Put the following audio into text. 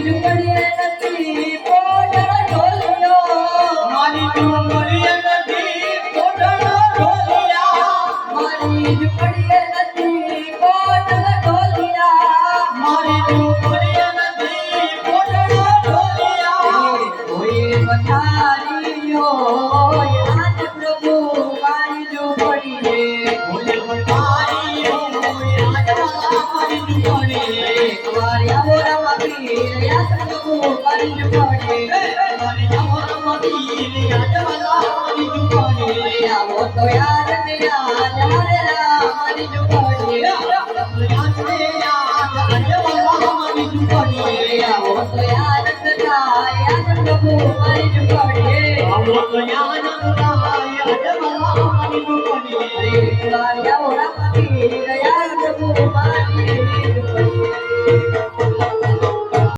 ઝૂંપડીએ નથી પોઢણ ઢોલિયો મારી ઝૂંપડીએ નથી પોઢણ ઢોલિયા મારી ઝૂંપડીએ નથી પોઢણ ઢોલિયા મારી ઝૂંપડીએ નથી પોઢણ ઢોલિયા કોઈ પથારીઓ યાદ પ્રભુ મારી ઝૂંપડીએ કોઈ પથારીઓ યાદ મારી ઝૂંપડીએ મારી આમોરામાં પીર યાદ પ્રભુ મારી ઝૂંપડીએ મારી આમોરામાં પીર યાદ મારી ઝૂંપડીએ આવો તો યાદ ને યાદ હરેલા મારી ઝૂંપડીએ યાદ ને યાદ આજવાલા મારી ઝૂંપડીએ આવો તો યાદ સદા યાદ પ્રભુ મારી ઝૂંપડીએ આવો તો યાદ સદા આજવાલા મારી ઝૂંપડીએ મારી આમોરામાં પીર યાદ પ્રભુ મારી